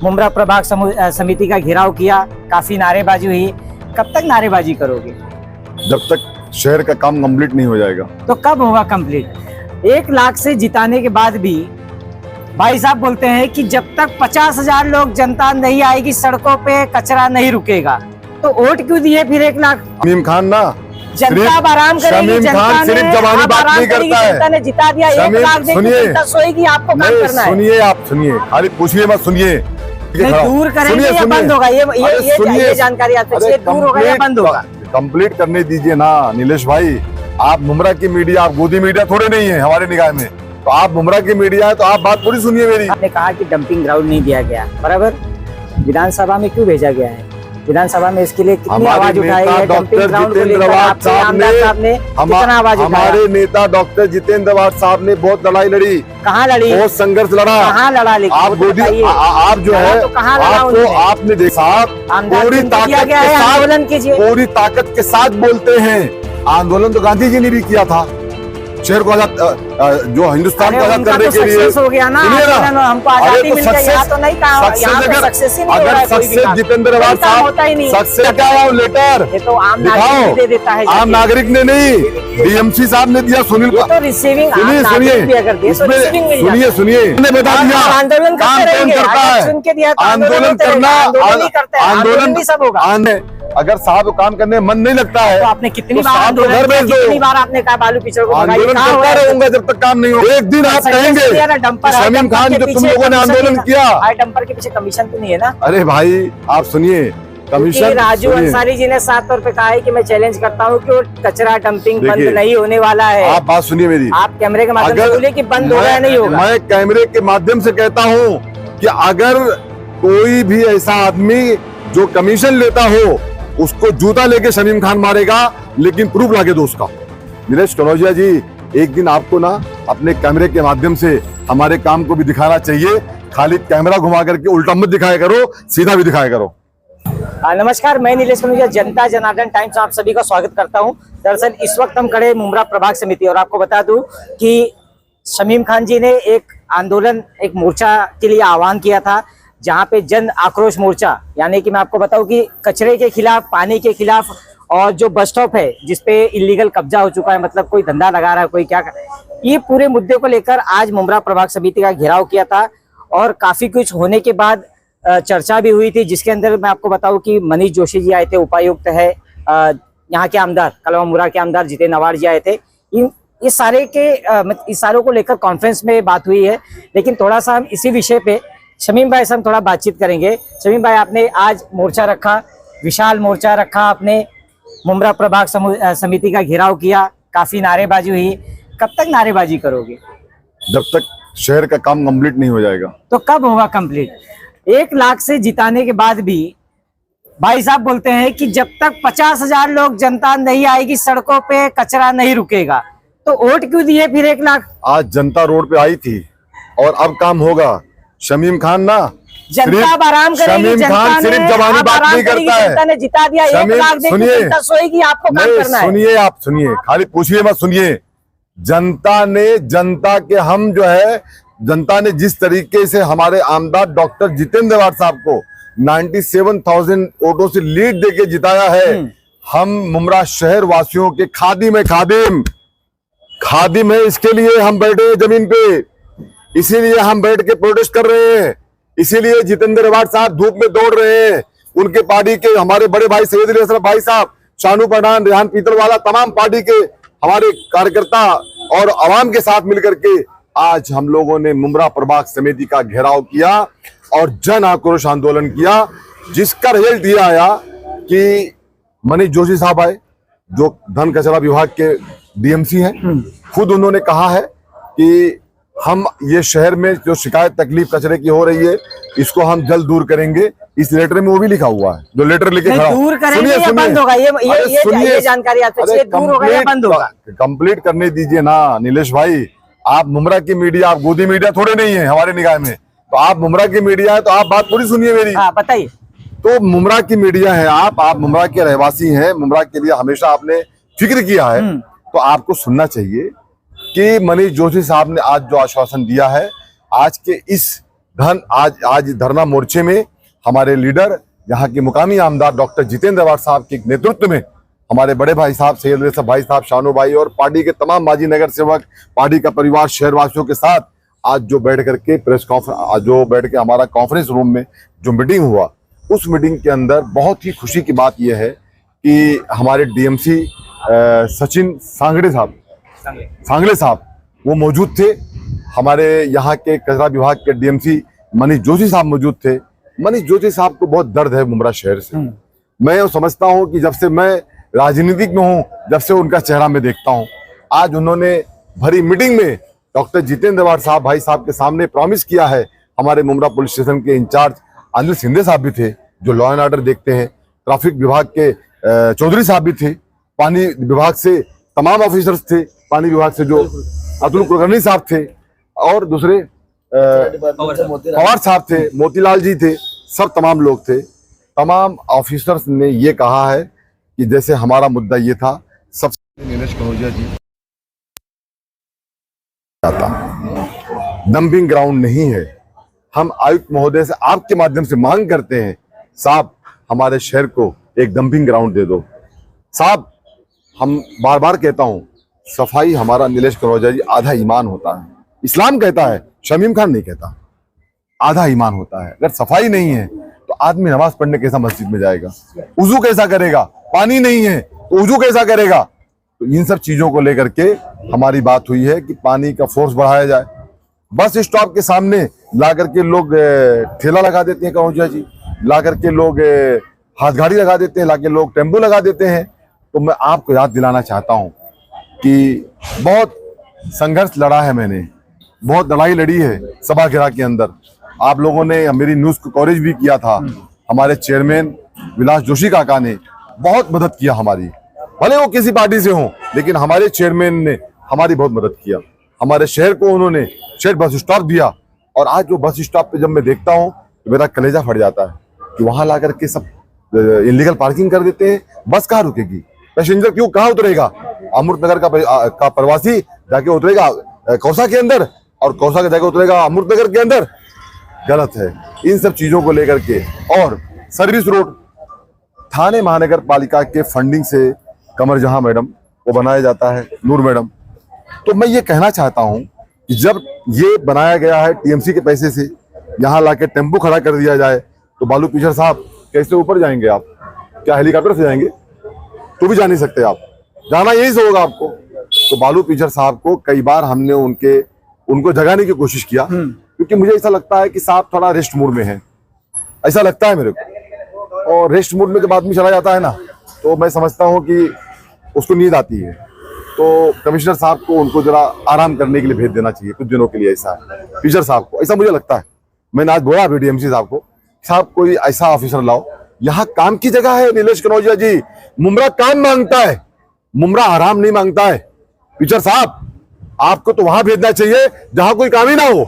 मुमरा प्रभाग समिति का घेराव किया, काफी नारेबाजी हुई। कब तक नारेबाजी करोगे? जब तक शहर का काम कंप्लीट नहीं हो जाएगा। तो कब होगा कंप्लीट? 1 लाख से जिताने के बाद भी भाई साहब बोलते हैं कि जब तक 50,000 लोग जनता नहीं आएगी, सड़कों पे कचरा नहीं रुकेगा। तो वोट क्यों दिए फिर 1 लाख? शमीम खान ना, जनता अब आराम करेगी। जनता ने सिर्फ जवानी बात नहीं करता है। जनता ने जिता दिया, 1 लाख देके जनता सोएगी, आपको काम करना है। सुनिए, आप सुनिए, खाली पूछिए मत, सुनिए। दूर करेंगे या बंद होगा? ये जानकारी आपसे चाहिए, दूर होगा या बंद होगा? कंप्लीट करने दीजिए ना नीलेश भाई। आप मुमरा की मीडिया, आप गोदी मीडिया थोड़े नहीं है हमारे निगाह में। तो आप मुमरा की मीडिया है, तो आप बात पूरी सुनिए मेरी। आपने कहा कि डंपिंग ग्राउंड नहीं दिया गया, बराबर। विधानसभा में क्यों भेजा गया है? विधानसभा में इसके लिए कितनी आवाज उठाई है? डंपिंग ग्राउंड को लेकर आपसे आमदार साहब ने कितना आवाज उठाया? हमारे नेता डॉक्टर जितेंद्र अवाड साहब ने बहुत लड़ाई लड़ी। कहाँ लड़ी? बहुत संघर्ष लड़ा। कहाँ लड़ा? आप जो है आपको आपने देखा, पूरी ताकत के साथ, आंदोलन कीजिए, पूरी ताकत के साथ बोलते हैं। आंदोलन तो गांधी जी ने भी किया था, शहर को आजाद, जो हिंदुस्तान को आजाद करने के लिए। हो गया ना, हमको आजादी मिल गई। यहाँ तो नहीं कहा, यहाँ तो सक्सेस ही नहीं हो रहा है कोई भी काम। जितेंद्र अवाड साहब होता ही नहीं। सक्सेस क्या हुआ? लेटर ये तो आम नागरिक दे देता है। आम नागरिक ने नहीं, डीएमसी साहब ने दिया। सुनील तो रिसीविंग सुनिए, बता दिया आंदोलन काम कौन करता है। आंदोलन करना, आंदोलन भी सब होगा। अगर साहब काम करने में मन नहीं लगता है तो आपने कितनी बार आपने कहा बालू कीचड़ को आंदोलन करता रहूंगा जब तक काम नहीं हो। एक दिन आप कहेंगे शमीम खान, जब तुम लोगों ने आंदोलन किया, डंपर के पीछे कमीशन तो नहीं है ना? अरे भाई आप सुनिए, कमीशन। राजू अंसारी जी ने 7 तौर पे कहा है कि मैं चैलेंज करता हूँ कि कचरा डंपिंग बंद नहीं होने वाला है। आप बात सुनिए मेरी। आप कैमरे के माध्यम से बोलिए कि बंद होगा या नहीं होगा। मैं कैमरे के माध्यम से कहता हूँ कि अगर कोई भी ऐसा आदमी जो कमीशन लेता हो, उसको जूता लेके शमीम खान मारेगा, लेकिन प्रूफ लाके दो उसका। नीलेश कनौजिया जी, एक दिन आपको ना अपने कैमरे के माध्यम से हमारे काम को भी दिखाना चाहिए। खाली कैमरा घुमा करके उल्टा मत दिखाया करो, सीधा भी दिखाया करो। नमस्कार, मैं नीलेश कनौजिया, जनता जनार्दन टाइम्स आप सभी का स्वागत करता हूं। दरअसल इस वक्त हम खड़े मुमरा प्रभाग समिति, और आपको बता दूं कि शमीम खान जी ने एक आंदोलन, एक मोर्चा के लिए आह्वान किया था, जहां पे जन आक्रोश मोर्चा, यानी कि मैं आपको बताऊं कि कचरे के खिलाफ, पानी के खिलाफ, और जो बस स्टॉप है जिसपे इलीगल कब्जा हो चुका है, मतलब कोई धंधा लगा रहा है, कोई क्या कर, ये पूरे मुद्दे को लेकर आज मुमरा प्रभाग समिति का घेराव किया था। और काफी कुछ होने के बाद चर्चा भी हुई थी, जिसके अंदर मैं आपको बताऊं कि मनीष जोशी जी आए थे, उपायुक्त है, यहाँ के आमदार कलवा मुमरा के आमदार जितेंद्र अवाड जी आए थे। इस सारों को लेकर कॉन्फ्रेंस में बात हुई है। लेकिन थोड़ा सा हम इसी विषय पे शमीम भाई से हम थोड़ा बातचीत करेंगे। शमीम भाई, आपने आज मोर्चा रखा, विशाल मोर्चा रखा, आपने मुमरा प्रभाग समिति का घेराव किया, काफी नारेबाजी हुई। कब तक नारेबाजी करोगे? जब तक शहर का काम कंप्लीट नहीं हो जाएगा। तो कब होगा कंप्लीट? 1 लाख से जिताने के बाद भी भाई साहब बोलते हैं कि जब तक 50,000 लोग जनता नहीं आएगी, सड़कों पे कचरा नहीं रुकेगा। तो वोट क्यों दिए फिर 1 लाख? आज जनता रोड पे आई थी और अब काम होगा। शमीम खान ना, जनता अब आराम करेगी। शमीम खान सिर्फ जवानी बात नहीं करता है। जनता ने जिता दिया, 1 लाख देके जनता सोएगी, आपको काम करना है। सुनिए, आप सुनिए, खाली पूछिए मत, सुनिए। जनता के हम जो है, जनता ने जिस तरीके से हमारे आमदार डॉक्टर जितेंद्र अवाड साहब को 97,000 वोटों से लीड देके जिताया है। हम मुमरा शहर वासियों के खादिम है, इसके लिए हम बैठे हैं जमीन पे, इसीलिए हम बैठ के प्रोटेस्ट कर रहे हैं। इसीलिए जितेंद्र अवाड साहब धूप में दौड़ रहे हैं। उनके पार्टी के हमारे बड़े भाई सैयद अली असरफ भाई साहब, शानू पठान, रेहान पीतलवाला, तमाम पार्टी के हमारे कार्यकर्ता और आवाम के साथ मिलकर के आज हम लोगों ने मुमरा प्रभाग समिति का घेराव किया और जन आक्रोश आंदोलन किया, जिसका रिजल्ट ये आया कि मनीष जोशी साहब आए, जो धन कचरा विभाग के डीएमसी हैं। खुद उन्होंने कहा है कि हम ये शहर में जो शिकायत तकलीफ कचरे की हो रही है, इसको हम जल्द दूर करेंगे। इस लेटर में वो भी लिखा हुआ है, जो लेटर लिखे खड़ा। दूर करेंगे या बंद होगा? ये जानकारी आपसे चाहिए, दूर होगा या बंद होगा? कंप्लीट करने दीजिए ना नीलेश भाई। आप मुमरा की मीडिया, आप गोदी मीडिया थोड़े नहीं है हमारे निगाह में। तो आप मुमरा की मीडिया है, तो आप बात पूरी सुनिए मेरी। बताइए। तो मुमरा की मीडिया है, आप मुमरा के रहवासी हैं, मुमरा के लिए हमेशा आपने फिक्र किया है, तो आपको सुनना चाहिए कि मनीष जोशी साहब ने आज जो आश्वासन दिया है, आज के इस आज धरना मोर्चे में हमारे लीडर, यहाँ के मुकामी आमदार डॉक्टर जितेंद्र अवार्ड साहब के नेतृत्व में हमारे बड़े भाई साहब सैयद अली भाई साहब, शानू भाई और पार्टी के तमाम माजी नगर सेवक, पार्टी का परिवार, शहरवासियों के साथ आज जो बैठ करके हमारा कॉन्फ्रेंस रूम में जो मीटिंग हुआ, उस मीटिंग के अंदर बहुत ही खुशी की बात यह है कि हमारे डीएमसी सचिन सांगड़े साहब वो मौजूद थे। हमारे यहाँ के कचरा विभाग के डीएमसी मनीष जोशी साहब मौजूद थे। मनीष जोशी साहब को बहुत दर्द है मुमरा शहर से। मैं समझता हूँ कि जब से मैं राजनीतिक में हूँ, जब से उनका चेहरा मैं देखता हूँ, आज उन्होंने भरी मीटिंग में डॉक्टर जितेंद्र अवार्ड साहब भाई साहब के सामने प्रॉमिस किया है। हमारे मुमरा पुलिस स्टेशन के इंचार्ज अनिल सिंधे साहब भी थे जो लॉ एंड ऑर्डर देखते हैं, ट्रैफिक विभाग के चौधरी साहब भी थे, पानी विभाग से तमाम ऑफिसर्स थे, पानी विभाग से जो अतुल कुलकर्णी साहब थे और दूसरे पवार साहब थे, मोतीलाल जी थे, सब तमाम लोग थे। तमाम ऑफिसर्स ने ये कहा है कि जैसे हमारा मुद्दा ये था, सबसे नीलेश कनौजिया जी डंपिंग ग्राउंड नहीं है। हम आयुक्त महोदय से आपके माध्यम से मांग करते हैं, साहब हमारे शहर को एक डंपिंग ग्राउंड दे दो। साहब हम बार बार कहता हूं, सफाई हमारा नीलेश कनौजिया जी आधा ईमान होता है। इस्लाम कहता है, शमीम खान नहीं कहता, आधा ईमान होता है। अगर सफाई नहीं है तो आदमी नमाज पढ़ने कैसा मस्जिद में जाएगा, उजू कैसा करेगा, पानी नहीं है तो उजू कैसा करेगा। तो इन सब चीजों को लेकर के हमारी बात हुई है कि पानी का फोर्स बढ़ाया जाए। बस स्टॉप के सामने ला करके लोग ठेला लगा देते हैं कनौजिया जी, ला करके लोग हाथ गाड़ी लगा देते हैं, लाके लोग टेम्पो लगा देते हैं। तो मैं आपको याद दिलाना चाहता हूं कि बहुत संघर्ष लड़ा है मैंने, बहुत लड़ाई लड़ी है सभागृह के अंदर। आप लोगों ने मेरी न्यूज को कवरेज भी किया था। हमारे चेयरमैन विलास जोशी काका ने बहुत मदद किया हमारी, भले वो किसी पार्टी से हों, लेकिन हमारे चेयरमैन ने हमारी बहुत मदद किया। हमारे शहर को उन्होंने शहर बस स्टॉप दिया। और आज वो बस स्टॉप पे जब मैं देखता हूँ तो मेरा कलेजा फट जाता है कि वहां ला करके सब इलीगल पार्किंग कर देते हैं। बस कहाँ रुकेगी, पैसेंजर क्यों कहाँ उतरेगा? अमृतनगर का प्रवासी जाके उतरेगा कौसा के अंदर और कौसा के जाके उतरेगा अमृतनगर के अंदर। गलत है इन सब चीजों को लेकर के। और सर्विस रोड थाने महानगर पालिका के फंडिंग से कमर जहां मैडम वो बनाया जाता है, नूर मैडम। तो मैं ये कहना चाहता हूं कि जब ये बनाया गया है टीएमसी के पैसे से, यहाँ लाके टेम्पो खड़ा कर दिया जाए तो बालू पीछर साहब कैसे ऊपर जाएंगे आप? क्या हेलीकॉप्टर से जाएंगे? तो भी जा नहीं सकते आप, जाना यही से होगा आपको। तो बालू पीछर साहब को कई बार हमने उनको जगाने की कोशिश किया, क्योंकि मुझे ऐसा लगता है कि साहब थोड़ा रेस्ट मूड में है, ऐसा लगता है मेरे को। और रेस्ट मूड में जब आदमी चला जाता है ना, तो मैं समझता हूँ कि उसको नींद आती है। तो कमिश्नर साहब को उनको जरा आराम करने के लिए भेज देना चाहिए कुछ दिनों के लिए, ऐसा पीछर साहब को, ऐसा मुझे लगता है। मैंने आज बोला अभी डीएमसी साहब को, साहब कोई ऐसा ऑफिसर लाओ, यहाँ काम की जगह है। नीलेश कनौजिया जी, मुमरा काम मांगता है, मुमरा आराम नहीं मांगता है। पीछर साहब आपको तो वहां भेजना चाहिए जहां कोई काम ही ना हो,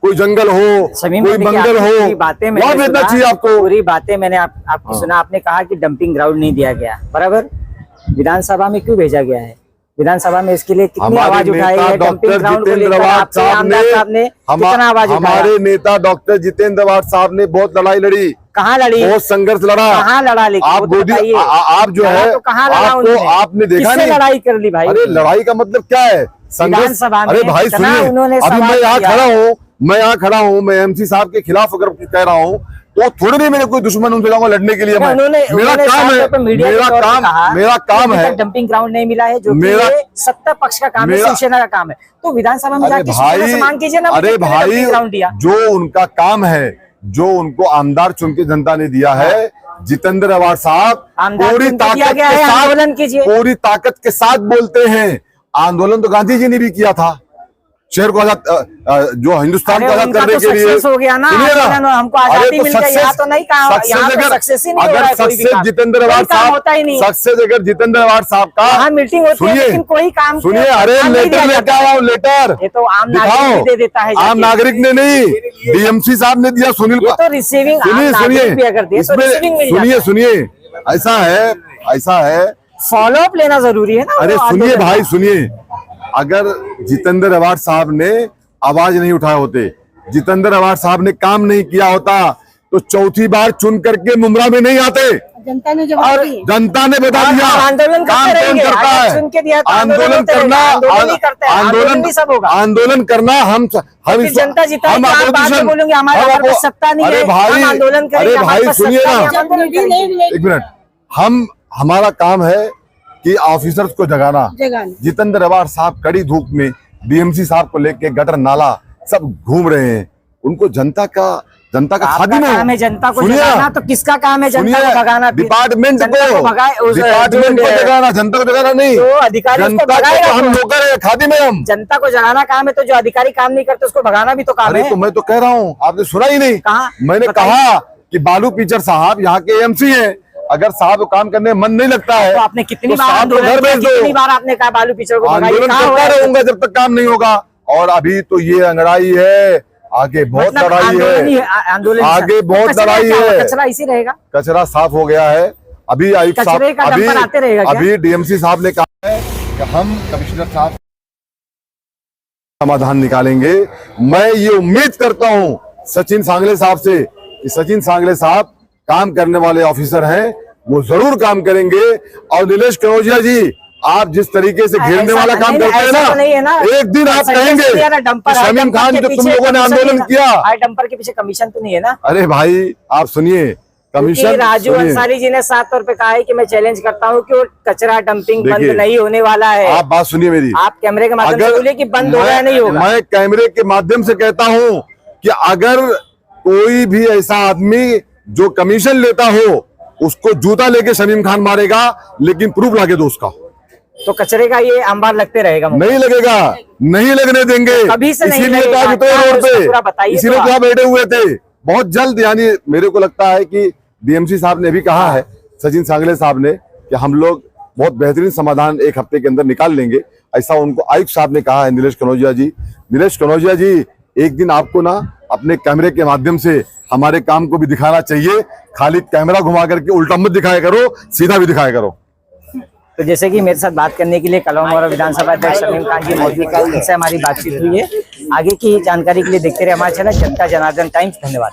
कोई जंगल हो, कोई मंगल हो, वहां भेजना चाहिए आपको। पूरी बातें मैंने आपकी सुना। आपने कहा कि डंपिंग ग्राउंड नहीं दिया गया, बराबर। विधानसभा में क्यों भेजा गया है? विधानसभा में इसके लिए कितनी आवाज उठाई है? डंपिंग ग्राउंड को लेकर आपके आमदार साहब ने कितना आवाज उठाया? हमारे नेता डॉक्टर जितेंद्र अवार्ड साहब ने बहुत लड़ाई लड़ी। कहाँ लड़ी? बहुत संघर्ष लड़ा। कहाँ लड़ा? लेकिन आप जो है तो कहाँ लड़ा? आपने देखा नहीं, लड़ाई कर ली भाई। अरे लड़ाई का मतलब क्या है? संघर्ष। अरे भाई सुनिए, अभी मैं यहाँ खड़ा हूँ, मैं एमसी साहब के खिलाफ अगर कह रहा हूँ तो थोड़ी नहीं मेरे कोई दुश्मन उनसे जाऊंगा लड़ने के लिए। मेरा काम है डंपिंग ग्राउंड नहीं मिला है, जो मेरा सत्ता पक्ष का काम है, शिवसेना का काम है। तो विधानसभा में जाके मांग कीजिए ना। अरे भाई, जो उनका काम है, जो उनको आमदार चुन के जनता ने दिया है, जितेंद्र अवार्ड साहब पूरी ताकत के साथ बोलते हैं। आंदोलन तो गांधी जी ने भी किया था, शहर को आजाद, जो हिंदुस्तान को आजाद करने के लिए। हो गया ना, हमको आजादी मिल गई, यहाँ तो नहीं कहा। अगर सक्सेस जितेंद्र अवार्ड साहब, सक्सेस अगर जितेंद्र अवार्ड साहब का मीटिंग होती है, लेकिन कोई काम सुनिए, अरे लेटर लेके आओ, लेटर ये तो आम नागरिक दे देता है। आम नागरिक ने नहीं, डीएमसी साहब ने दिया, सुनील को। तो रिसीविंग सुनिए, ऐसा है फॉलो अप लेना जरूरी है ना। अरे सुनिए भाई, सुनिए, अगर जितेंद्र अवार्ड साहब ने आवाज नहीं उठाए होते, जितेंद्र अवार्ड साहब ने काम नहीं किया होता तो चौथी बार चुन करके मुमरा में नहीं आते। जनता ने जवाब दिया। जनता ने बता दिया आंदोलन काम करते कौन रहेंगे, करता अगर है। चुन के दिया तो आंदोलन करना, आंदोलन ही करते हैं, आंदोलन भी सब होगा। आंदोलन करना हम फिर जनता जिताएगी, हम आप बाद में बोलेंगे हमारे पास सत्ता नहीं अरे है, भाई, हम आंदोलन करेंगे, अरे हमारे भाई पास सुनिए सत्ता ना, नहीं है, हम आंदोलन करेंगे। एक मिनट, हमारा काम है कि ऑफिसर्स को जगाना। जितेंद्र अवार्ड साहब कड़ी धूप में डीएमसी साहब को लेके गटर नाला सब घूम रहे हैं, उनको जनता का आपका खादिम काम है जनता को सुनिए, जगाना, तो किसका काम है जनता सुनिए, को भगाना? डिपार्टमेंट को जगाना, जनता को जगाना नहीं, तो अधिकारी उसको जनता को भगाएगा तो हम कौन? नौकर है, खादिम है हम। जनता को जगाना काम है, तो जो अधिकारी काम नहीं करते उसको भगाना भी तो काम अरे है। तो मैं तो कह रहा हूँ, आपने सुना ही नहीं। कहाँ? मैंने बताइए। कहा कि बालू पीचर साहब यहाँ के एमसी हैं, अगर साहब को काम करने में मन नहीं लगता है तो आपने कितनी तो बार साहब को आंदोलन घर किया, भेज दो। कितनी बार आपने कहा बालू पिछड़ को भगाइए, आंदोलन कहाँ हुआ करता है? रहूंगा जब तक काम नहीं होगा। और अभी तो ये अंगड़ाई है, आगे बहुत मतलब लड़ाई आंदोलन ही है, आंदोल आगे बहुत कचरा लड़ाई क्या होगा? है। कचरा इसी रहेगा। कचरा साफ हो गया है। अभी आयुक्त साहब कचरे का डंपर आते रहेगा क्या? अभी डीएमसी साहब ने कहा है कि हम कमिश्नर साहब समाधान निकालेंगे। मैं ये उम्मीद करता हूं सचिन सांगले साहब से कि सचिन सांगले साहब काम करने वाले ऑफिसर हैं, वो जरूर काम करेंगे। और नीलेश कनौजिया जी, आप जिस तरीके से घेरने वाला काम करते हैं ऐसा तो नहीं है ना, एक दिन आप कहेंगे कि शमीम खान जो तुम लोगों ने आंदोलन किया, डंपर के पीछे कमीशन तो नहीं है ना? अरे भाई आप सुनिए, कमीशन राजू सुनिए। अंसारी जी ने 7 तौर पे कहा है कि मैं चैलेंज करता हूं कि वो कचरा डंपिंग बंद देखिए, नहीं होने वाला है। आप बात सुनिए मेरी, आप कैमरे के माध्यम से बोलिए कि बंद होगा या नहीं होगा। मैं कैमरे के माध्यम से कहता हूं कि अगर कोई भी ऐसा आदमी जो कमीशन लेता हो उसको जूता लेके शमीम खान मारेगा, लेकिन प्रूफ लाके दो उसका। तो कचरे का ये अंबार लगते रहेगा। नहीं लगेगा, नहीं लगने देंगे। कभी से नहीं इसीलिए लगेगा। तो आप इतने रोड पूरा पे, बताइए इसीलिए तो तो आप बैठे हुए थे। बहुत जल्द, यानी मेरे को लगता है कि डीएमसी साहब ने भी कहा है, सचिन सांगले साहब ने, कि हम लोग बहुत बेहतरीन समाधान 1 हफ्ते के अंदर निकाल लेंगे। ऐसा उनको आयुक्त साहब ने कहा है, नीलेश कनौजिया जी। नीलेश कनौजिया जी, एक दिन आपको ना अपने कैमरे के माध्यम से हमारे काम को भी दिखाना चाहिए। खाली कैमरा घुमा करके उल्टा मत दिखाया करो, सीधा भी दिखाया करो। तो जैसे कि मेरे साथ बात करने के लिए कलौन विधानसभा अध्यक्ष शमीम खान जी मौजूद थे, उनसे हमारी बातचीत हुई है। आगे की जानकारी के लिए देखते रहे हमारा चैनल जनता जनार्दन टाइम्स। धन्यवाद।